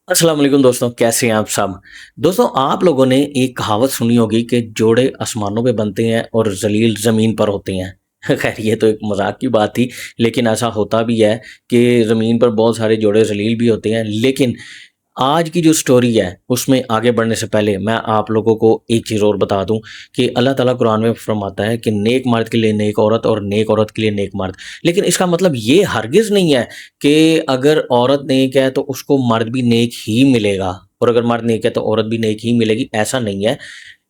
अस्सलाम वालेकुम दोस्तों, कैसे हैं आप सब? दोस्तों, आप लोगों ने एक कहावत सुनी होगी कि जोड़े आसमानों पे बनते हैं और जलील ज़मीन पर होते हैं। खैर, ये तो एक मज़ाक की बात थी, लेकिन ऐसा होता भी है कि ज़मीन पर बहुत सारे जोड़े जलील भी होते हैं। लेकिन आज की जो स्टोरी है, उसमें आगे बढ़ने से पहले मैं आप लोगों को एक चीज़ और बता दूँ कि अल्लाह ताला कुरान में फ़रमाता है कि नेक मर्द के लिए नेक औरत और नेक औरत के लिए नेक मर्द। लेकिन इसका मतलब ये हरगिज़ नहीं है कि अगर औरत नेक है तो उसको मर्द भी नेक ही मिलेगा, और अगर मर्द नेक है तो औरत भी नेक ही मिलेगी, ऐसा नहीं है।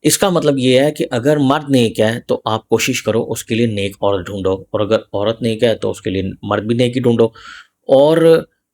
इसका मतलब ये है कि अगर मर्द नेक है तो आप कोशिश करो उसके लिए नेक औरत ढूँढो, और अगर औरत नेक है तो उसके लिए मर्द भी नेक ही ढूँढो। और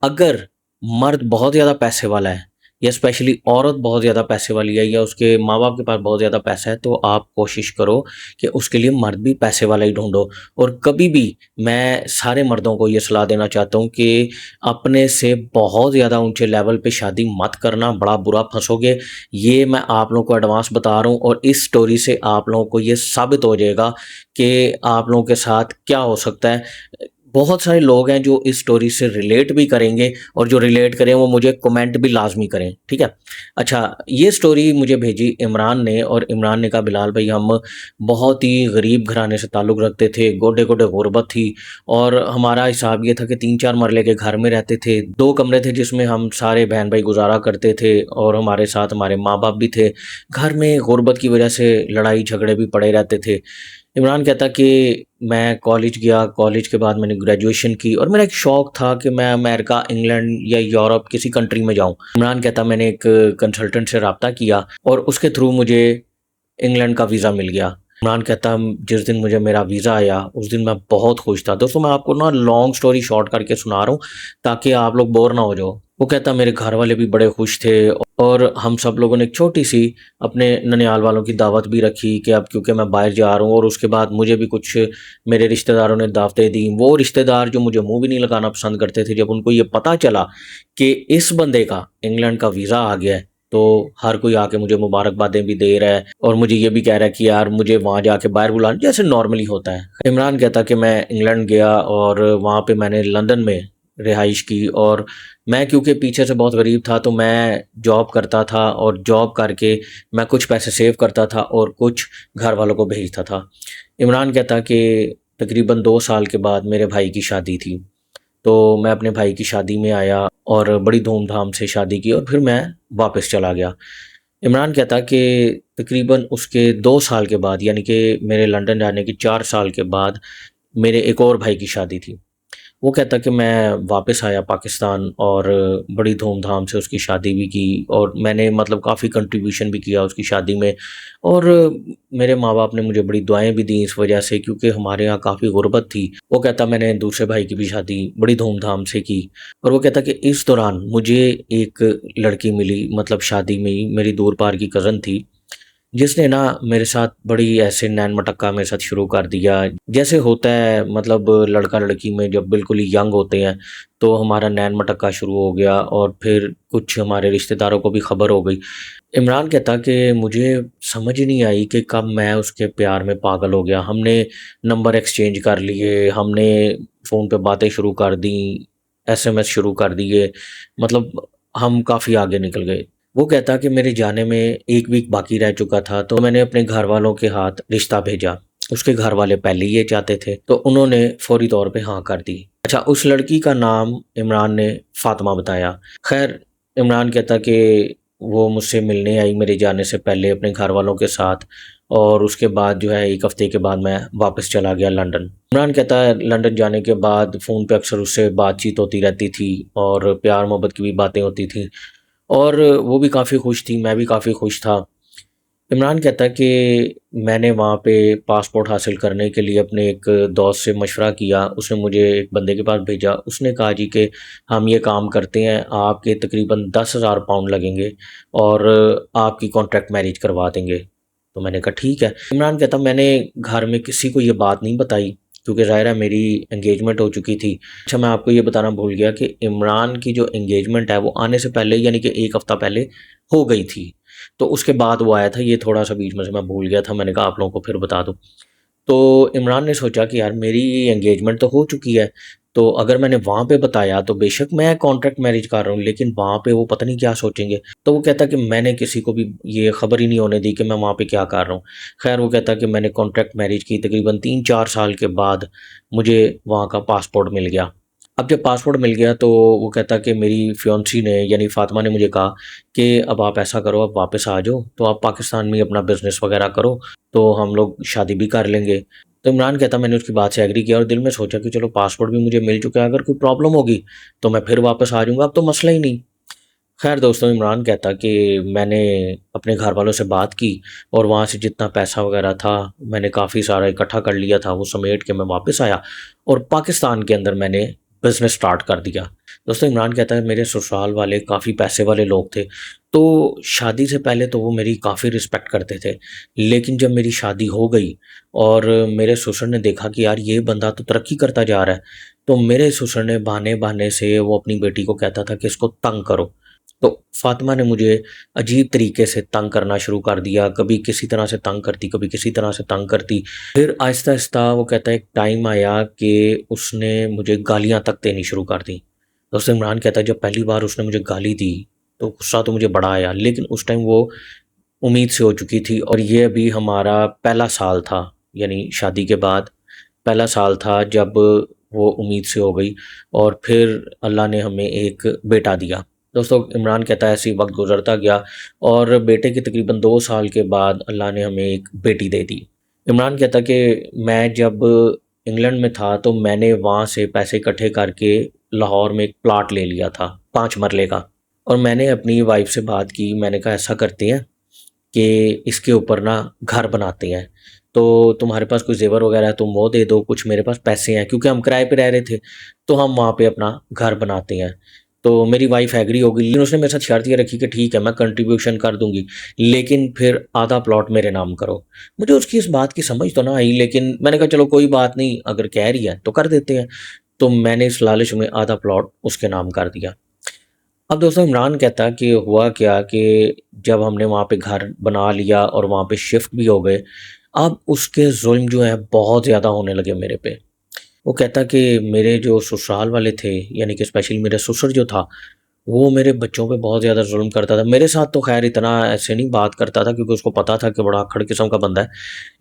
अगर मर्द बहुत ज़्यादा पैसे वाला है, या स्पेशली औरत बहुत ज़्यादा पैसे वाली है, या उसके माँ-बाप के पास बहुत ज़्यादा पैसा है, तो आप कोशिश करो कि उसके लिए मर्द भी पैसे वाला ही ढूँढो। और कभी भी मैं सारे मर्दों को ये सलाह देना चाहता हूँ कि अपने से बहुत ज़्यादा ऊँचे लेवल पे शादी मत करना, बड़ा बुरा फँसोगे। ये मैं आप लोगों को एडवांस बता रहा हूँ, और इस स्टोरी से आप लोगों को ये साबित हो जाएगा कि आप लोगों के साथ क्या हो सकता है। बहुत सारे लोग हैं जो इस स्टोरी से रिलेट भी करेंगे, और जो रिलेट करें वो मुझे कमेंट भी लाज़मी करें, ठीक है? अच्छा, ये स्टोरी मुझे भेजी इमरान ने, और इमरान ने कहा, बिलाल भाई, हम बहुत ही गरीब घराने से ताल्लुक़ रखते थे, गोडे-गोडे गुरबत थी, और हमारा हिसाब ये था कि 3-4 मरले के घर में रहते थे, 2 कमरे थे जिसमें हम सारे बहन-भाई गुज़ारा करते थे, और हमारे साथ हमारे माँ-बाप भी थे। घर में गुरबत की वजह से लड़ाई-झगड़े भी पड़े रहते थे। इमरान कहता कि मैं कॉलेज गया, कॉलेज के बाद मैंने ग्रेजुएशन की, और मेरा एक शौक था कि मैं अमेरिका, इंग्लैंड या यूरोप किसी कंट्री में जाऊँ। इमरान कहता मैंने एक कंसल्टेंट से राब्ता किया, और उसके थ्रू मुझे इंग्लैंड का वीज़ा मिल गया। इमरान कहता जिस दिन मुझे मेरा वीज़ा आया, उस दिन मैं बहुत खुश था। दोस्तों, मैं आपको ना लॉन्ग स्टोरी शॉर्ट करके सुना रहा हूँ, ताकि आप लोग बोर ना हो जाओ। वो कहता मेरे घर वाले भी बड़े खुश थे, और हम सब लोगों ने एक छोटी-सी अपने ननिहाल वालों की दावत भी रखी कि अब क्योंकि मैं बाहर जा रहा हूँ, और उसके बाद मुझे भी कुछ मेरे रिश्तेदारों ने दावतें दी। वो रिश्तेदार जो मुझे मुँह भी नहीं लगाना पसंद करते थे, जब उनको ये पता चला कि इस बंदे का इंग्लैंड का वीज़ा आ गया है, तो हर कोई आके मुझे मुबारकबादें भी दे रहा है, और मुझे ये भी कह रहा है कि यार मुझे वहाँ जाके बाहर बुलाना, जैसे नॉर्मली होता है। इमरान कहता कि मैं इंग्लैंड गया, और वहाँ पे मैंने लंदन में रिहाइश की, और मैं क्योंकि पीछे से बहुत गरीब था, तो मैं जॉब करता था, और जॉब करके मैं कुछ पैसे सेव करता था और कुछ घर वालों को भेजता था। इमरान कहता कि तकरीबन 2 साल के बाद मेरे भाई की शादी थी। तो मैं अपने भाई की शादी में आया, और बड़ी धूम-धाम से शादी की, और फिर मैं वापस चला गया। इमरान कहता कि तकरीबन उसके 2 साल के बाद, यानी कि मेरे लंदन जाने के 4 साल के बाद, मेरे एक और भाई की शादी थी। वो कहता कि मैं वापस आया पाकिस्तान, और बड़ी धूम-धाम से उसकी शादी भी की, और मैंने मतलब काफ़ी कंट्रीब्यूशन भी किया उसकी शादी में, और मेरे माँ-बाप ने मुझे बड़ी दुआएँ भी दी इस वजह से, क्योंकि हमारे यहाँ काफ़ी गुर्बत थी। वो कहता मैंने दूसरे भाई की भी शादी बड़ी धूम-धाम से की, और वो कहता कि इस दौरान मुझे एक लड़की मिली, मतलब शादी में ही मेरी दूर पार की कज़न थी, जिसने ना मेरे साथ बड़ी ऐसे नैन-मटक्का मेरे साथ शुरू कर दिया। जैसे होता है, मतलब लड़का-लड़की में जब बिल्कुल ही यंग होते हैं, तो हमारा नैन-मटक्का शुरू हो गया, और फिर कुछ हमारे रिश्तेदारों को भी खबर हो गई। इमरान कहता कि मुझे समझ ही नहीं आई कि कब मैं उसके प्यार में पागल हो गया। हमने नंबर एक्सचेंज कर लिए, हमने फ़ोन पे बातें शुरू कर दी, एसएमएस शुरू कर दिए, मतलब हम काफ़ी आगे निकल गए। वो कहता कि मेरे जाने में 1 वीक बाकी रह चुका था, तो मैंने अपने घरवालों के हाथ रिश्ता भेजा। उसके घरवाले पहले ही ये चाहते थे, तो उन्होंने फ़ौरी तौर पे हाँ कर दी। अच्छा, उस लड़की का नाम इमरान ने फ़ातिमा बताया। ख़ैर, इमरान कहता कि वो मुझसे मिलने आई मेरे जाने से पहले अपने घरवालों के साथ, और उसके बाद जो है 1 हफ़्ते के बाद मैं वापस चला गया लंदन। इमरान कहता है लंदन जाने के बाद फ़ोन पे अक्सर उससे बातचीत होती रहती थी, और प्यार-मोहब्बत की भी बातें होती थी, और वो भी काफ़ी खुश थी, मैं भी काफ़ी खुश था। इमरान कहता है कि मैंने वहाँ पे पासपोर्ट हासिल करने के लिए अपने एक दोस्त से मशवरा किया। उसने मुझे एक बंदे के पास भेजा। उसने कहा जी कि हम ये काम करते हैं, आपके तकरीबन 10,000 पाउंड लगेंगे, और आपकी कॉन्ट्रैक्ट मैरिज करवा देंगे। तो मैंने कहा ठीक है। इमरान कहता मैंने घर में किसी को ये बात नहीं बताई, क्योंकि ज़ाहिर है मेरी एंगेजमेंट हो चुकी थी। अच्छा, मैं आपको ये बताना भूल गया कि इमरान की जो एंगेजमेंट है वो आने से पहले, यानी कि 1 हफ़्ता पहले हो गई थी। तो उसके बाद वो आया था, ये थोड़ा-सा बीच में से मैं भूल गया था, मैंने कहा आप लोगों को फिर बता दूँ। तो इमरान ने सोचा कि यार मेरी एंगेजमेंट तो हो चुकी है, तो अगर मैंने वहाँ पे बताया तो बेशक मैं कॉन्ट्रैक्ट मैरिज कर रहा हूँ, लेकिन वहाँ पे वो पता नहीं क्या सोचेंगे। तो वो कहता कि मैंने किसी को भी ये खबर ही नहीं होने दी कि मैं वहाँ पे क्या कर रहा हूँ। खैर वो कहता कि मैंने कॉन्ट्रैक्ट मैरिज की, तकरीबन 3-4 साल के बाद मुझे वहाँ का पासपोर्ट मिल गया। अब जब पासपोर्ट मिल गया तो वो कहता कि मेरी फियोंसी ने यानी फ़ातिमा ने मुझे कहा कि अब आप ऐसा करो, आप वापस आ जाओ, तो आप पाकिस्तान में ही अपना बिज़नेस वगैरह करो, तो हम लोग शादी भी कर लेंगे। तो इमरान कहता मैंने उसकी बात से एग्री किया और दिल में सोचा कि चलो पासपोर्ट भी मुझे मिल चुका है, अगर कोई प्रॉब्लम होगी तो मैं फिर वापस आ जाऊँगा, अब तो मसला ही नहीं। खैर दोस्तों, इमरान कहता कि मैंने अपने घर वालों से बात की और वहाँ से जितना पैसा वगैरह था मैंने काफ़ी सारा इकट्ठा कर लिया था, वो समेट के मैं वापस आया और पाकिस्तान के अंदर मैंने बिज़नेस स्टार्ट कर दिया। दोस्तों इमरान कहता है मेरे ससुराल वाले काफ़ी पैसे वाले लोग थे, तो शादी से पहले तो वो मेरी काफ़ी रिस्पेक्ट करते थे। लेकिन जब मेरी शादी हो गई और मेरे ससुर ने देखा कि यार ये बंदा तो तरक्की करता जा रहा है, तो मेरे ससुर ने बहाने-बहाने से वो अपनी बेटी को कहता था कि इसको तंग करो। तो फ़ातिमा ने मुझे अजीब तरीके से तंग करना शुरू कर दिया, कभी किसी तरह से तंग करती, कभी किसी तरह से तंग करती। फिर आहिस्ता-आहिस्ता वो कहता है एक टाइम आया कि उसने मुझे गालियाँ तक देनी शुरू कर दी। दोस्तों इमरान कहता है जब पहली बार उसने मुझे गाली दी, तो गुस्सा तो मुझे बड़ा आया, लेकिन उस टाइम वो उम्मीद से हो चुकी थी और ये अभी हमारा पहला साल था, यानी शादी के बाद पहला साल था जब वो उम्मीद से हो गई और फिर अल्लाह ने हमें एक बेटा दिया। दोस्तों इमरान कहता है ऐसे ही वक़्त गुज़रता गया और बेटे के तकरीबन 2 साल के बाद अल्लाह ने हमें एक बेटी दे दी। इमरान कहता कि मैं जब इंग्लैंड में था तो मैंने वहाँ से पैसे इकट्ठे करके लाहौर में एक प्लॉट ले लिया था 5 मरले का और मैंने अपनी वाइफ़ से बात की, मैंने कहा ऐसा करते हैं कि इसके ऊपर ना घर बनाते हैं। तो तुम्हारे पास कोई ज़ेवर वग़ैरह है तुम वो दे दो, कुछ मेरे पास पैसे हैं क्योंकि हम किराए पे रह रहे थे, तो हम वहाँ पे अपना घर बनाते हैं। तो मेरी वाइफ़ एग्री हो गई, लेकिन उसने मेरे साथ शर्त ये रखी कि ठीक है मैं कंट्रीब्यूशन कर दूँगी, लेकिन फिर आधा प्लॉट मेरे नाम करो। मुझे उसकी इस बात की समझ तो ना आई, लेकिन मैंने कहा चलो कोई बात नहीं, अगर कह रही है तो कर देते हैं। तो मैंने इस लालच में आधा प्लॉट उसके नाम कर दिया। अब दोस्तों इमरान कहता है कि हुआ क्या कि जब हमने वहाँ पे घर बना लिया और वहाँ पे शिफ्ट भी हो गए, अब उसके ज़ुल्म जो है बहुत ज़्यादा होने लगे मेरे पे। वो कहता कि मेरे जो ससुराल वाले थे, यानी कि स्पेशली मेरा ससुर जो था, वो मेरे बच्चों पे बहुत ज़्यादा ज़ुल्म करता था। मेरे साथ तो ख़ैर इतना ऐसे नहीं बात करता था क्योंकि उसको पता था कि बड़ा अक्खड़ किस्म का बंदा है।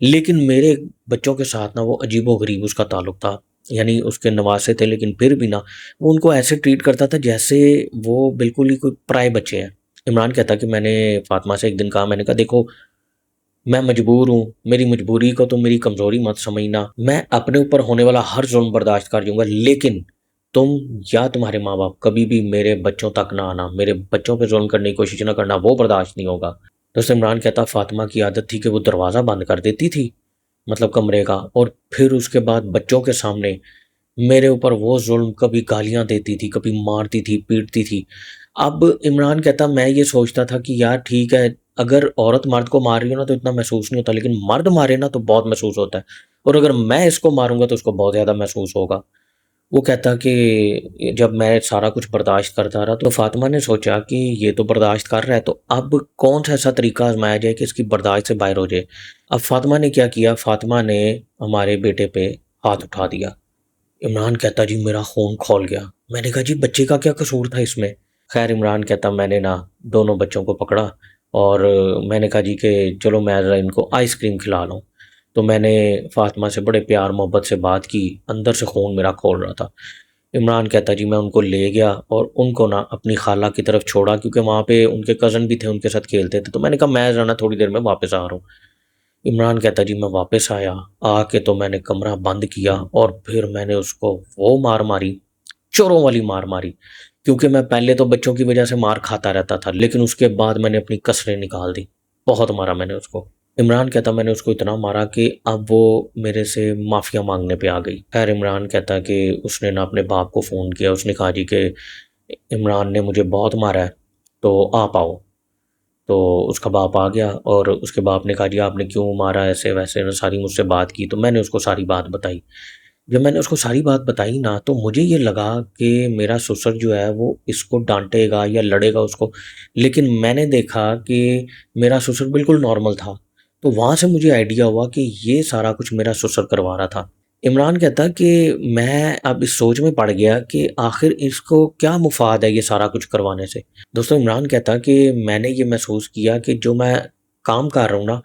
लेकिन मेरे बच्चों के साथ ना वो अजीबो-गरीब उसका ताल्लुक था। यानी उसके नवासे थे, लेकिन फिर भी ना वो उनको ऐसे ट्रीट करता था जैसे वो बिल्कुल ही कोई पराए बच्चे हैं। इमरान कहता कि मैंने फ़ातिमा से एक दिन कहा, मैंने कहा देखो मैं मजबूर हूँ, मेरी मजबूरी को तुम मेरी कमज़ोरी मत समझना। मैं अपने ऊपर होने वाला हर ज़ुल्म बर्दाश्त कर जाऊँगा, लेकिन तुम या तुम्हारे माँ-बाप कभी भी मेरे बच्चों तक ना आना, मेरे बच्चों पे ज़ुल्म करने की कोशिश ना करना, वो बर्दाश्त नहीं होगा। दोस्त इमरान कहता फ़ातिमा की आदत थी कि वो दरवाज़ा बंद कर देती थी, मतलब कमरे का, और फिर उसके बाद बच्चों के सामने मेरे ऊपर वो ज़ुल्म, कभी गालियाँ देती थी, कभी मारती थी, पीटती थी। अब इमरान कहता मैं ये सोचता था कि यार ठीक है, अगर औरत मर्द को मार रही हो ना तो इतना महसूस नहीं होता, लेकिन मर्द मारे ना तो बहुत महसूस होता है और अगर मैं इसको मारूँगा तो उसको बहुत ज़्यादा महसूस होगा। वो कहता कि जब मैं सारा कुछ बर्दाश्त करता रहा तो फ़ातिमा ने सोचा कि ये तो बर्दाश्त कर रहा है, तो अब कौन-सा ऐसा तरीका आज़माया जाए कि इसकी बर्दाश्त से बाहर हो जाए। अब फ़ातिमा ने क्या किया, फ़ातिमा ने हमारे बेटे पे हाथ उठा दिया। इमरान कहता जी मेरा खून खौल गया। मैंने कहा जी बच्चे का क्या कसूर था इसमें? खैर इमरान कहता मैंने ना दोनों बच्चों को पकड़ा और मैंने कहा जी कि चलो मैं ज़रा इनको आइसक्रीम खिला रहा हूँ। तो मैंने फ़ातिमा से बड़े प्यार मोहब्बत से बात की, अंदर से खून मेरा खौल रहा था। इमरान कहता जी मैं उनको ले गया और उनको ना अपनी खाला की तरफ छोड़ा क्योंकि वहाँ पे उनके कज़न भी थे, उनके साथ खेलते थे। तो मैंने कहा मैं ज़रा ना थोड़ी देर में वापस आ रहा हूँ। इमरान कहता जी मैं वापस आया, आके तो मैंने कमरा बंद किया और फिर मैंने उसको वो मार मारी, चोरों वाली मार मारी। क्योंकि मैं पहले तो बच्चों की वजह से मार खाता रहता था, लेकिन उसके बाद मैंने अपनी कसरें निकाल दी। बहुत मारा मैंने उसको। इमरान कहता मैंने उसको इतना मारा कि अब वो मेरे से माफ़िया माँगने पे आ गई। ख़ैर इमरान कहता कि उसने ना अपने बाप को फ़ोन किया, उसने कहा जी कि इमरान ने मुझे बहुत मारा है, तो आप आओ। तो उसका बाप आ गया और उसके बाप ने कहा जी आपने क्यों मारा ऐसे-वैसे ना सारी मुझसे बात की, तो मैंने उसको सारी बात बताई। जब मैंने उसको सारी बात बताई ना तो मुझे ये लगा कि मेरा ससुर जो है वो इसको डाँटेगा या लड़ेगा उसको, लेकिन मैंने देखा कि मेरा ससुर बिल्कुल नॉर्मल था। तो वहाँ से मुझे आइडिया हुआ कि ये सारा कुछ मेरा ससुर करवा रहा था। इमरान कहता कि मैं अब इस सोच में पड़ गया कि आखिर इसको क्या मुफ़ाद है ये सारा कुछ करवाने से। दोस्तों इमरान कहता कि मैंने ये महसूस किया कि जो मैं काम कर रहा हूँ ना,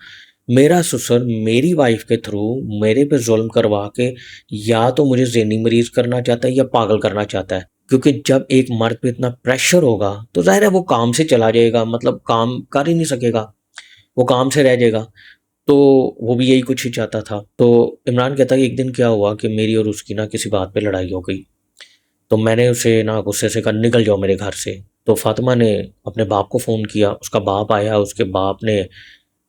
मेरा ससुर मेरी वाइफ़ के थ्रू मेरे पे ज़ुल्म करवा के या तो मुझे ज़हनी मरीज़ करना चाहता है या पागल करना चाहता है। क्योंकि जब एक मर्द पे इतना प्रेशर होगा, तो ज़ाहिर है वो काम से चला जाएगा, मतलब काम कर ही नहीं सकेगा, वो काम से रह जाएगा। तो वो भी यही कुछ ही चाहता था। तो इमरान कहता है कि एक दिन क्या हुआ कि मेरी और उसकी ना किसी बात पे लड़ाई हो गई। तो मैंने उसे ना गुस्से से कहा निकल जाओ मेरे घर से। तो फ़ातिमा ने अपने बाप को फ़ोन किया, उसका बाप आया, उसके बाप ने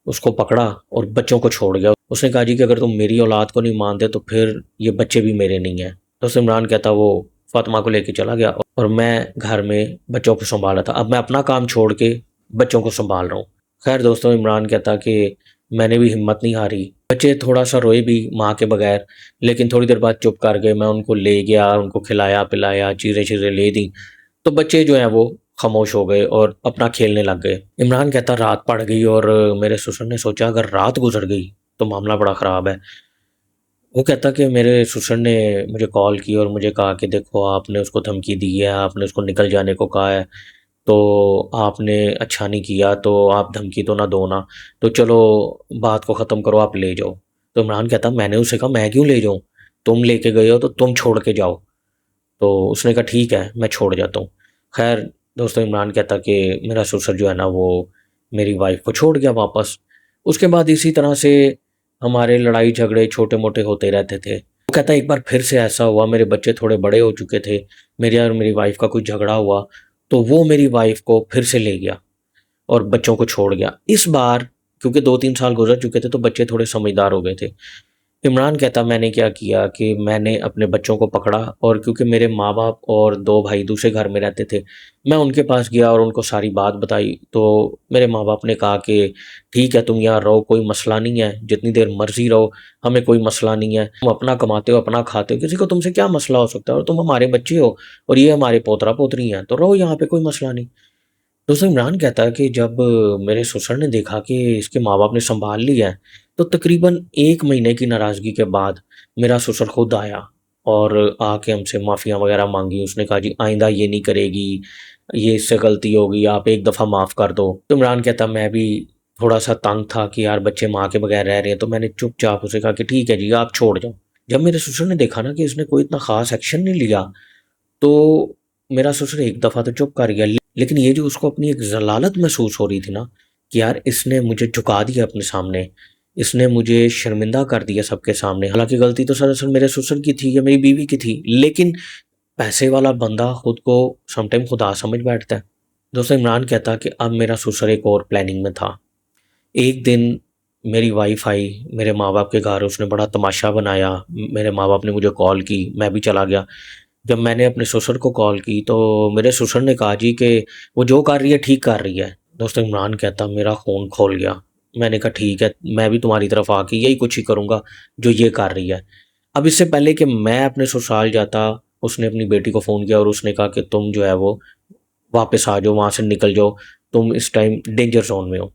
उसको पकड़ा और बच्चों को छोड़ गया। उसने कहा जी कि अगर तुम मेरी औलाद को नहीं मानते तो फिर ये बच्चे भी मेरे नहीं हैं। तो उस इमरान कहता वो फ़ातिमा को लेके चला गया और मैं घर में बच्चों को सँभाला था। अब मैं अपना काम छोड़ के बच्चों को सँभाल रहा हूँ। खैर दोस्तों इमरान कहता कि मैंने भी हिम्मत नहीं हारी। बच्चे थोड़ा-सा रोए भी माँ के बगैर, लेकिन थोड़ी देर बाद चुप कर गए। मैं उनको ले गया, उनको खिलाया-पिलाया, चीज़ें-शीज़ें ले दी। तो बच्चे जो हैं वो खामोश हो गए और अपना खेलने लग गए। इमरान कहता रात पड़ गई और मेरे ससुर ने सोचा अगर रात गुज़र गई तो मामला बड़ा ख़राब है। वो कहता कि मेरे ससुर ने मुझे कॉल की और मुझे कहा कि देखो आपने उसको धमकी दी है, आपने उसको निकल जाने को कहा है, तो आपने अच्छा नहीं किया, तो आप धमकी तो ना दो ना, तो चलो बात को ख़त्म करो, आप ले जाओ। तो इमरान कहता मैंने उसे कहा मैं क्यों ले जाऊँ? तुम लेके गए हो तो तुम छोड़ के जाओ। तो उसने कहा ठीक है, मैं छोड़ जाता हूँ। ख़ैर दोस्तों इमरान कहता कि मेरा ससुर जो है ना वो मेरी वाइफ़ को छोड़ गया वापस। उसके बाद इसी तरह से हमारे लड़ाई झगड़े छोटे-मोटे होते रहते थे। वो कहता है एक बार फिर से ऐसा हुआ, मेरे बच्चे थोड़े बड़े हो चुके थे, मेरे और मेरी वाइफ़ का कोई झगड़ा हुआ, तो वो मेरी वाइफ़ को फिर से ले गया और बच्चों को छोड़ गया। इस बार क्योंकि 2-3 साल गुज़र चुके थे तो बच्चे थोड़े समझदार हो गए थे। इमरान कहता मैंने क्या किया कि मैंने अपने बच्चों को पकड़ा और क्योंकि मेरे माँ-बाप और 2 भाई दूसरे घर में रहते थे, मैं उनके पास गया और उनको सारी बात बताई। तो मेरे माँ-बाप ने कहा कि ठीक है तुम यहाँ रहो, कोई मसला नहीं है, जितनी देर मर्ज़ी रहो, हमें कोई मसला नहीं है। तुम अपना कमाते हो, अपना खाते हो, किसी को तुमसे क्या मसला हो सकता है और तुम हमारे बच्चे हो और ये हमारे पोतरा-पोतरी हैं, तो रहो यहाँ पे कोई मसला नहीं। दोस्तों इमरान कहता है कि जब मेरे ससुर ने देखा कि इसके माँ-बाप ने सँभाल लिया है, तो तकरीबन 1 महीने की नाराज़गी के बाद मेरा ससुर खुद आया और आके हमसे माफ़ियाँ वग़ैरह माँगी। उसने कहा जी आइंदा ये नहीं करेगी, ये इससे गलती हो गई, आप एक दफ़ा माफ़ कर दो। तो इमरान कहता मैं भी थोड़ा-सा तंग था कि यार बच्चे माँ के बगैर रह रहे हैं, तो मैंने चुपचाप उसे कहा कि ठीक है जी, आप छोड़ जाओ। जब मेरे ससुर ने देखा ना कि इसने कोई इतना ख़ास एक्शन नहीं लिया, तो मेरा ससुर एक दफ़ा तो चुप कर गया, लेकिन ये जो उसको अपनी एक ज़लालत महसूस हो रही थी ना, कि यार इसने मुझे झुका दिया अपने सामने, इसने मुझे शर्मिंदा कर दिया सबके सामने। हालाँकि गलती तो सरासर मेरे ससुर की थी या मेरी बीवी की थी, लेकिन पैसे वाला बंदा खुद को समटाइम खुदा समझ बैठता है। दोस्तों इमरान कहता कि अब मेरा ससुर एक और प्लानिंग में था। एक दिन मेरी वाइफ़ आई मेरे माँ-बाप के घर, उसने बड़ा तमाशा बनाया, मेरे माँ-बाप ने मुझे कॉल की, मैं भी चला गया। जब मैंने अपने ससुर को कॉल की तो मेरे ससुर ने कहा जी कि वो जो कर रही है ठीक कर रही है। दोस्तों इमरान कहता मेरा खून खौल गया। मैंने कहा ठीक है, मैं भी तुम्हारी तरफ आके यही कुछ ही करूँगा जो ये कर रही है। अब इससे पहले कि मैं अपने ससुराल जाता, उसने अपनी बेटी को फ़ोन किया और उसने कहा कि तुम जो है वो वापस आ जाओ, वहाँ से निकल जाओ, तुम इस टाइम डेंजर ज़ोन में हो।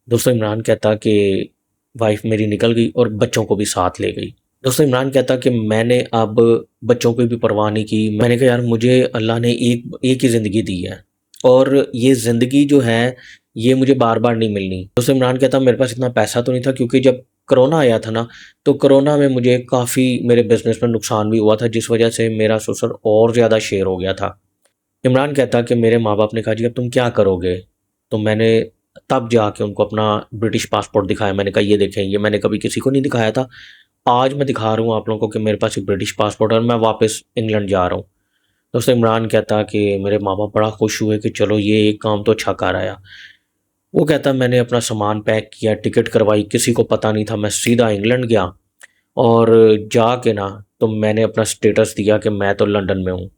दोस्तों इमरान कहता कि वाइफ़ मेरी निकल गई और बच्चों को भी साथ ले गई। दोस्तों इमरान कहता कि मैंने अब बच्चों की भी परवाह नहीं की। मैंने कहा यार मुझे अल्लाह ने एक एक ही ज़िंदगी दी है और ये ज़िंदगी जो है ये मुझे बार-बार नहीं मिलनी। दोस्तों इमरान कहता मेरे पास इतना पैसा तो नहीं था क्योंकि जब कोरोना आया था ना, तो कोरोना में मुझे काफ़ी मेरे बिज़नेस में नुकसान भी हुआ था जिस वज़ह से मेरा ससुर और ज़्यादा शेर हो गया था। इमरान कहता कि मेरे माँ-बाप ने कहा जी अब तुम क्या करोगे? तो मैंने तब जाके उनको अपना ब्रिटिश पासपोर्ट दिखाया। मैंने कहा ये देखें, ये मैंने कभी किसी को नहीं दिखाया था। आज मैं दिखा रहा हूँ आप लोगों को कि मेरे पास एक ब्रिटिश पासपोर्ट है और मैं वापस इंग्लैंड जा रहा हूँ। दोस्तों इमरान कहता कि मेरे माँ-बाप बड़ा खुश हुए कि चलो ये एक काम तो अच्छा कर आया। वो कहता मैंने अपना सामान पैक किया, टिकट करवाई, किसी को पता नहीं था, मैं सीधा इंग्लैंड गया और जाके ना तो मैंने अपना स्टेटस दिया कि मैं तो लंदन में हूँ।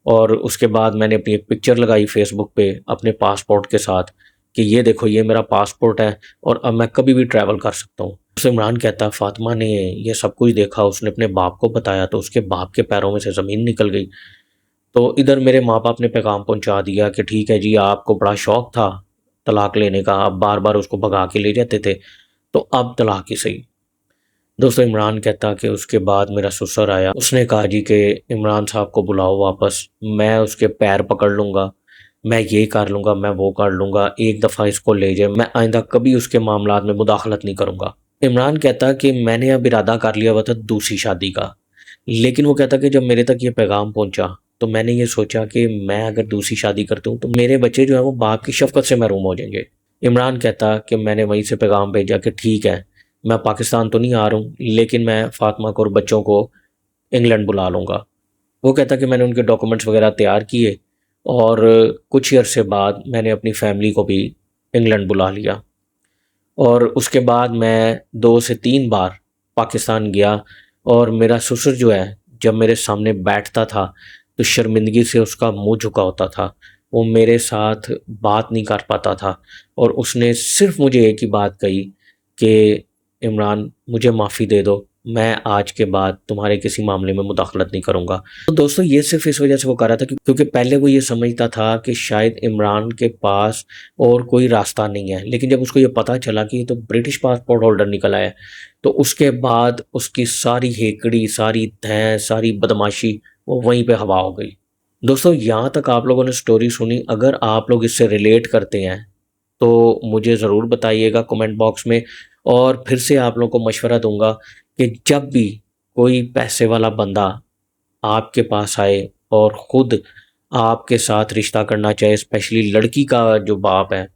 और उसके बाद मैंने अपनी एक पिक्चर लगाई फ़ेसबुक पे अपने पासपोर्ट के साथ कि ये देखो ये मेरा पासपोर्ट है और अब मैं कभी भी ट्रैवल कर सकता हूँ। उससे इमरान कहता है फ़ातिमा ने ये सब कुछ देखा, उसने अपने बाप को बताया तो उसके बाप के पैरों में से ज़मीन निकल गई। तो इधर मेरे माँ-बाप ने पैगाम पहुँचा दिया कि ठीक है जी आपको बड़ा शौक था तलाक लेने का, आप बार-बार उसको भगा के ले जाते थे। तो अब तलाक ही सही। दोस्तों इमरान कहता कि उसके बाद मेरा ससुर आया, उसने कहा जी कि इमरान साहब को बुलाओ वापस, मैं उसके पैर पकड़ लूँगा, मैं ये कर लूँगा, मैं वो कर लूँगा, एक दफ़ा इसको ले जाए, मैं आइंदा कभी उसके मामलात में मुदाखलत नहीं करूँगा। इमरान कहता कि मैंने अब इरादा कर लिया हुआ था दूसरी शादी का, लेकिन वो कहता कि जब मेरे तक ये पैगाम पहुँचा, तो मैंने ये सोचा कि मैं अगर दूसरी शादी करता हूँ, तो मेरे बच्चे जो हैं वो बाप की शफ़क़त से महरूम हो जाएँगे। इमरान कहता कि मैंने वहीं से पैगाम भेजा कि ठीक है, मैं पाकिस्तान तो नहीं आ रहा हूँ, लेकिन मैं फ़ातिमा को और बच्चों को इंग्लैंड बुला लूँगा। वो कहता कि मैंने उनके डॉक्यूमेंट्स वग़ैरह तैयार किए और कुछ ही अरसे बाद मैंने अपनी फ़ैमिली को भी इंग्लैंड बुला लिया और उसके बाद मैं 2 से 3 बार पाकिस्तान गया और मेरा ससुर जो है, जब मेरे सामने बैठता था, तो शर्मिंदगी से उसका मुँह झुका होता था। वो मेरे साथ बात नहीं कर पाता था और उसने सिर्फ़ मुझे एक ही बात कही कि इमरान मुझे माफ़ी दे दो, मैं आज के बाद तुम्हारे किसी मामले में मुदाखलत नहीं करूँगा। तो दोस्तों ये सिर्फ़ इस वजह से वो कर रहा था क्योंकि पहले वो ये समझता था कि शायद इमरान के पास और कोई रास्ता नहीं है। लेकिन जब उसको ये पता चला कि ये तो ब्रिटिश पासपोर्ट होल्डर निकल आया है, तो उसके बाद उसकी सारी हेकड़ी, सारी धैं, सारी बदमाशी वो वहीं पे हवा हो गई। दोस्तों यहाँ तक आप लोगों ने स्टोरी सुनी, अगर आप लोग इससे रिलेट करते हैं तो मुझे ज़रूर बताइएगा कमेंट बॉक्स में और फिर से आप लोगों को मशवरा दूंगा कि जब भी कोई पैसे वाला बंदा आपके पास आए और ख़ुद आपके साथ रिश्ता करना चाहे, स्पेशली लड़की का जो बाप है,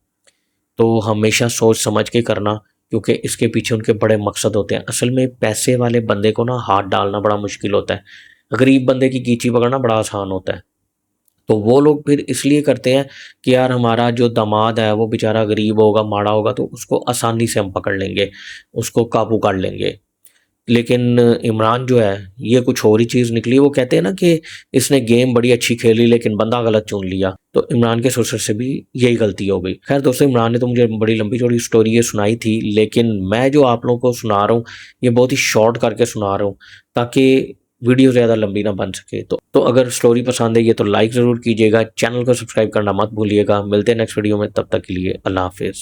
तो हमेशा सोच समझ के करना क्योंकि इसके पीछे उनके बड़े मकसद होते हैं। असल में पैसे वाले बंदे को ना हाथ डालना बड़ा मुश्किल होता है, गरीब बंदे की कीची पकड़ना बड़ा आसान होता है। तो वो लोग फिर इसलिए करते हैं कि यार हमारा जो दामाद है वो बेचारा गरीब होगा, माड़ा होगा, तो उसको आसानी से हम पकड़ लेंगे, उसको काबू कर लेंगे। लेकिन इमरान जो है ये कुछ और ही चीज़ निकली। वो कहते हैं ना कि इसने गेम बड़ी अच्छी खेली लेकिन बंदा गलत चुन लिया। तो इमरान के ससुर से भी यही गलती हो गई। खैर दोस्तों इमरान ने तो मुझे बड़ी लंबी चौड़ी स्टोरी ये सुनाई थी, लेकिन मैं जो आप लोगों को सुना रहा हूँ ये बहुत ही शॉर्ट करके सुना रहा हूँ ताकि वीडियो ज़्यादा लंबी ना बन सके। तो अगर स्टोरी पसंद है ये तो लाइक ज़रूर कीजिएगा, चैनल को सब्सक्राइब करना मत भूलिएगा। मिलते हैं नेक्स्ट वीडियो में, तब तक के लिए अल्लाह हाफिज़।